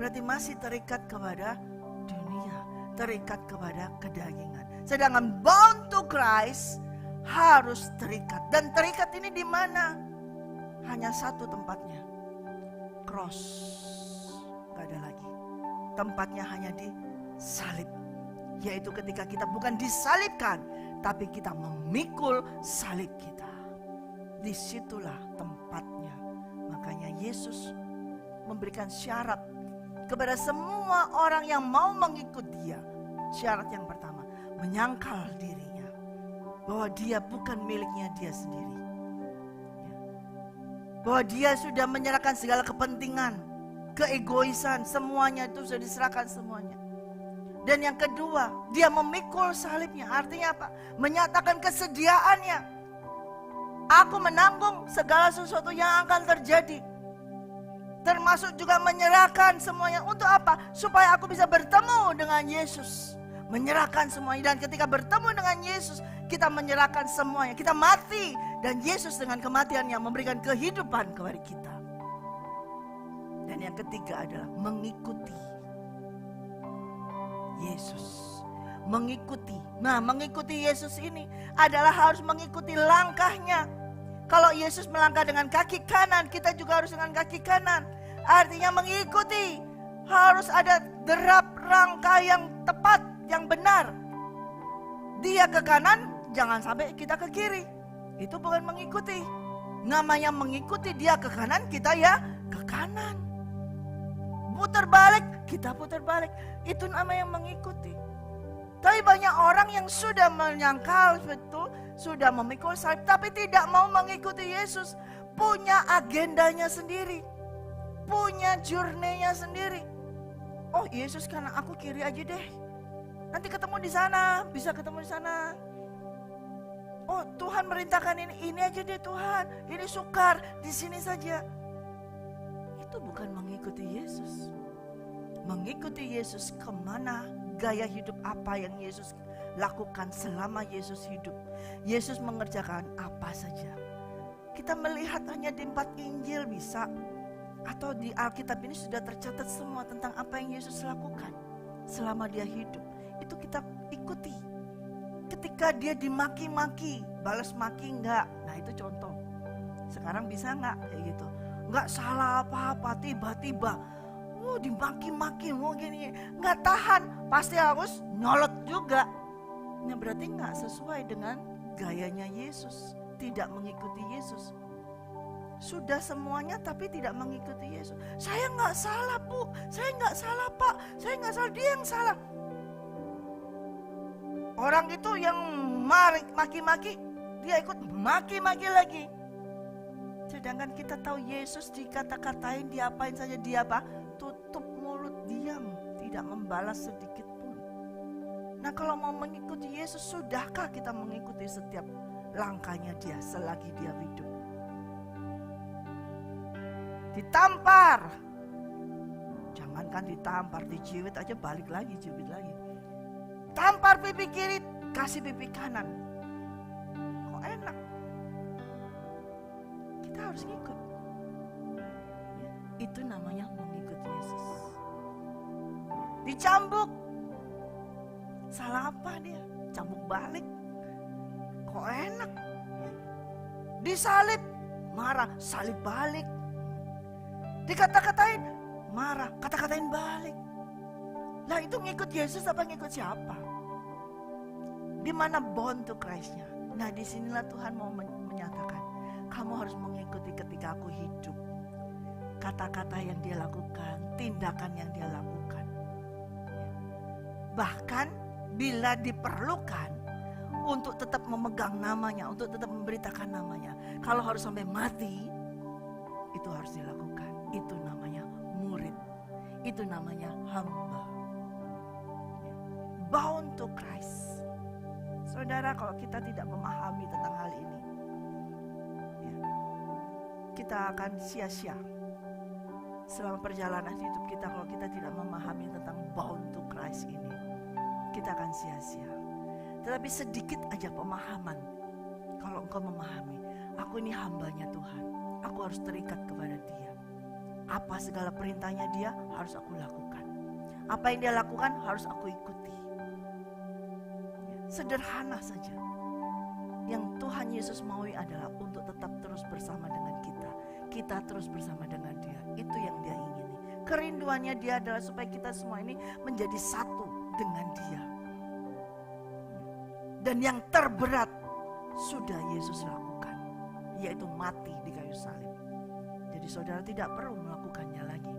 Berarti masih terikat kepada dunia. Terikat kepada kedagingan. Sedangkan bound to Christ harus terikat. Dan terikat ini di mana? Hanya satu tempatnya. Cross, gak ada lagi. Tempatnya hanya di salib. Yaitu ketika kita bukan disalibkan, tapi kita memikul salib kita. Disitulah tempatnya. Makanya Yesus memberikan syarat kepada semua orang yang mau mengikut dia. Syarat yang pertama, menyangkal dirinya bahwa dia bukan miliknya dia sendiri. Bahwa dia sudah menyerahkan segala kepentingan, keegoisan, semuanya itu sudah diserahkan semuanya. Dan yang kedua, dia memikul salibnya. Artinya apa? Menyatakan kesediaannya. Aku menanggung segala sesuatu yang akan terjadi. Termasuk juga menyerahkan semuanya. Untuk apa? Supaya aku bisa bertemu dengan Yesus. Menyerahkan semuanya. Dan ketika bertemu dengan Yesus, kita menyerahkan semuanya. Kita mati. Dan Yesus dengan kematiannya memberikan kehidupan kepada kita. Dan yang ketiga adalah mengikuti Yesus. Mengikuti. Nah, mengikuti Yesus ini adalah harus mengikuti langkahnya. Kalau Yesus melangkah dengan kaki kanan, kita juga harus dengan kaki kanan. Artinya mengikuti. Harus ada derap rangka yang tepat, yang benar. Dia ke kanan, jangan sampai kita ke kiri. Itu bukan mengikuti. Namanya mengikuti, dia ke kanan, kita ya ke kanan. Putar balik, kita putar balik. Itu namanya mengikuti. Tapi banyak orang yang sudah menyangkal betul, sudah memikul salib, tapi tidak mau mengikuti Yesus. Punya agendanya sendiri. Punya journey-nya sendiri. Oh Yesus karena aku kiri aja deh. Nanti ketemu di sana, bisa ketemu di sana. Oh Tuhan merintahkan ini aja deh Tuhan. Ini sukar, di sini saja. Itu bukan mengikuti Yesus. Mengikuti Yesus kemana gaya hidup apa yang Yesus lakukan selama Yesus hidup. Yesus mengerjakan apa saja. Kita melihat hanya di 4 Injil bisa, atau di Alkitab ini sudah tercatat semua tentang apa yang Yesus lakukan selama dia hidup. Itu kita ikuti. Ketika dia dimaki-maki, balas maki enggak? Nah itu contoh. Sekarang bisa enggak kayak gitu? Enggak salah apa-apa, tiba-tiba dimaki-maki, gini, enggak tahan, pasti harus nyolot juga. Nah berarti enggak sesuai dengan gayanya Yesus, tidak mengikuti Yesus. Sudah semuanya tapi tidak mengikuti Yesus. Saya enggak salah Bu, saya enggak salah Pak, saya enggak salah, dia yang salah. Orang itu yang maki-maki, dia ikut maki-maki lagi. Sedangkan kita tahu Yesus dikata-katain, diapain saja dia apa? Tutup mulut, diam, tidak membalas sedikit pun. Nah kalau mau mengikuti Yesus, sudahkah kita mengikuti setiap langkahnya dia selagi dia hidup? Ditampar, jangankan ditampar, dijiwit aja balik lagi, jiwit lagi. Tampar pipi kiri, kasih pipi kanan. Kok enak? Kita harus ngikut. Itu namanya mengikut Yesus. Dicambuk, salah apa dia? Cambuk balik. Kok enak? Disalib, marah, salib balik. Dikata-katain, marah, kata-katain balik. Lah itu ngikut Yesus apa ngikut siapa? Di mana born to Christ-nya? Nah disinilah Tuhan mau menyatakan, kamu harus mengikuti ketika aku hidup. Kata-kata yang dia lakukan, tindakan yang dia lakukan. Bahkan bila diperlukan untuk tetap memegang namanya, untuk tetap memberitakan namanya. Kalau harus sampai mati, itu harus dilakukan. Itu namanya murid. Itu namanya hamba. Bound to Christ. Saudara, kalau kita tidak memahami tentang hal ini, kita akan sia-sia selama perjalanan hidup kita. Kalau kita tidak memahami tentang bound to Christ ini, kita akan sia-sia. Tetapi sedikit aja pemahaman. Kalau engkau memahami, aku ini hambanya Tuhan, aku harus terikat kepada dia. Apa segala perintahnya dia harus aku lakukan. Apa yang dia lakukan harus aku ikuti. Sederhana saja. Yang Tuhan Yesus maui adalah untuk tetap terus bersama dengan kita. Kita terus bersama dengan dia. Itu yang dia ingini. Kerinduannya dia adalah supaya kita semua ini menjadi satu dengan dia. Dan yang terberat sudah Yesus lakukan, yaitu mati di kayu salib. Jadi saudara tidak perlu melakukannya lagi.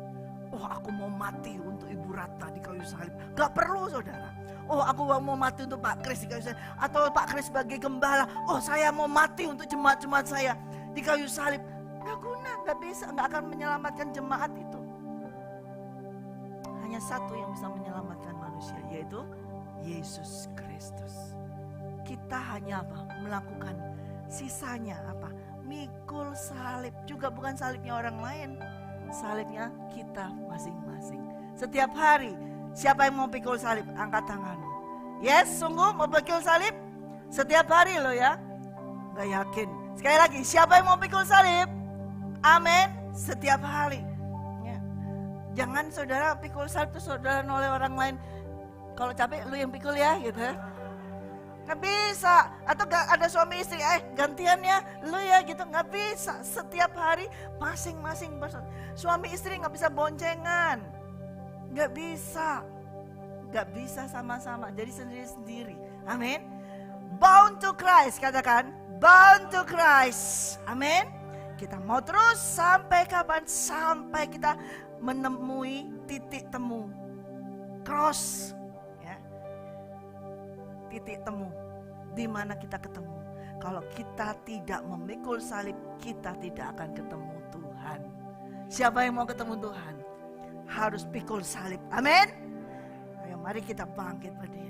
Oh aku mau mati untuk Ibu Ratna di kayu salib. Gak perlu saudara. Oh aku mau mati untuk Pak Kris di kayu salib. Atau Pak Kris sebagai gembala. Oh saya mau mati untuk jemaat-jemaat saya di kayu salib. Gak guna, gak bisa, gak akan menyelamatkan jemaat itu. Hanya satu yang bisa menyelamatkan manusia, yaitu Yesus Kristus. Kita hanya apa? Melakukan sisanya apa? Mikul salib. Juga bukan salibnya orang lain, salibnya kita masing-masing. Setiap hari, siapa yang mau pikul salib? Angkat tanganmu. Yes, sungguh mau pikul salib? Setiap hari loh ya. Gak yakin. Sekali lagi, siapa yang mau pikul salib? Amin. Setiap hari ya. Jangan saudara pikul salib terus saudara noleh orang lain. Kalau capek lu yang pikul ya gitu. Gak bisa. Atau gak ada suami istri, gantian ya lu ya gitu. Gak bisa. Setiap hari masing-masing suami istri gak bisa boncengan. Gak bisa. Gak bisa sama-sama. Jadi sendiri-sendiri. Amin. Bound to Christ. Katakan bound to Christ. Amin. Kita mau terus sampai kapan? Sampai kita menemui titik temu. Cross. Titik temu di mana kita ketemu. Kalau kita tidak memikul salib, kita tidak akan ketemu Tuhan. Siapa yang mau ketemu Tuhan harus pikul salib. Amin. Ayo mari kita bangkit berdiri.